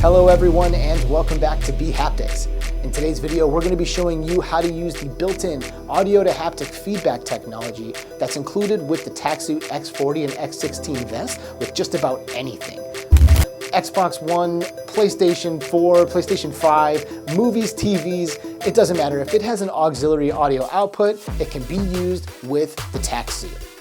Hello everyone and welcome back to Haptics. In today's video, we're going to be showing you how to use the built-in audio-to-haptic feedback technology that's included with the TACsuit X40 and X16 vest with just about anything. Xbox One, PlayStation 4, PlayStation 5, movies, TVs, it doesn't matter. If it has an auxiliary audio output, it can be used with the TACsuit.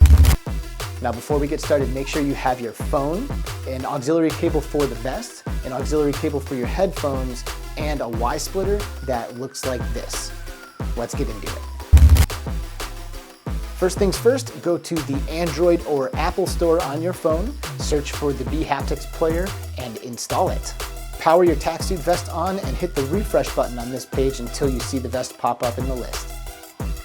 Now before we get started, make sure you have your phone, an auxiliary cable for the vest, an auxiliary cable for your headphones, and a Y-splitter that looks like this. Let's get into it. First things first, go to the Android or Apple store on your phone, search for the Haptics player, and install it. Power your TACsuit vest on and hit the refresh button on this page until you see the vest pop up in the list.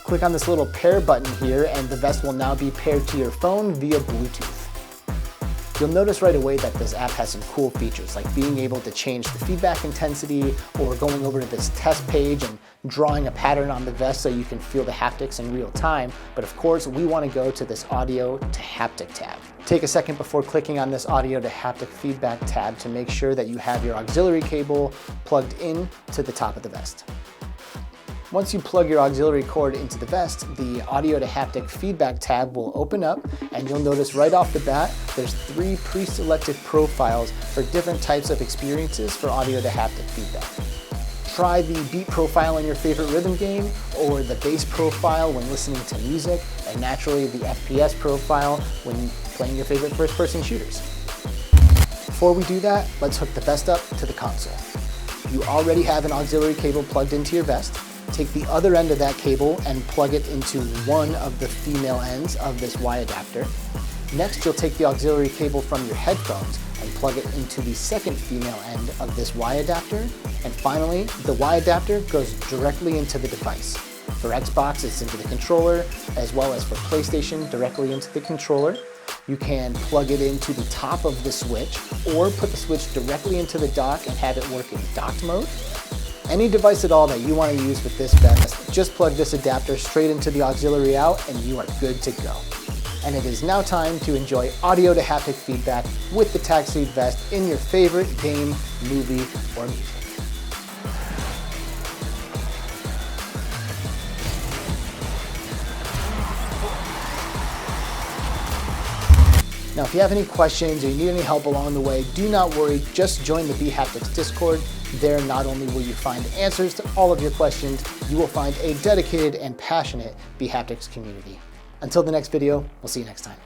Click on this little pair button here and the vest will now be paired to your phone via Bluetooth. You'll notice right away that this app has some cool features like being able to change the feedback intensity or going over to this test page and drawing a pattern on the vest so you can feel the haptics in real time. But of course, we want to go to this Audio-to-Haptic tab. Take a second before clicking on this Audio-to-Haptic feedback tab to make sure that you have your auxiliary cable plugged in to the top of the vest. Once you plug your auxiliary cord into the vest, the Audio-to-Haptic feedback tab will open up and you'll notice right off the bat there's 3 pre-selected profiles for different types of experiences for Audio-to-Haptic feedback. Try the beat profile in your favorite rhythm game or the bass profile when listening to music, and naturally the FPS profile when playing your favorite first-person shooters. Before we do that, let's hook the vest up to the console. You already have an auxiliary cable plugged into your vest. Take the other end of that cable and plug it into one of the female ends of this Y adapter. Next, you'll take the auxiliary cable from your headphones and plug it into the second female end of this Y adapter. And finally, the Y adapter goes directly into the device. For Xbox, it's into the controller, as well as for PlayStation, directly into the controller. You can plug it into the top of the switch or put the switch directly into the dock and have it work in docked mode. Any device at all that you want to use with this vest, just plug this adapter straight into the auxiliary out and you are good to go. And it is now time to enjoy audio-to-haptic feedback with the TACsuit vest in your favorite game, movie, or music. Now, if you have any questions or you need any help along the way, do not worry, just join the Haptics Discord. There, not only will you find answers to all of your questions, you will find a dedicated and passionate Haptics community. Until the next video, we'll see you next time.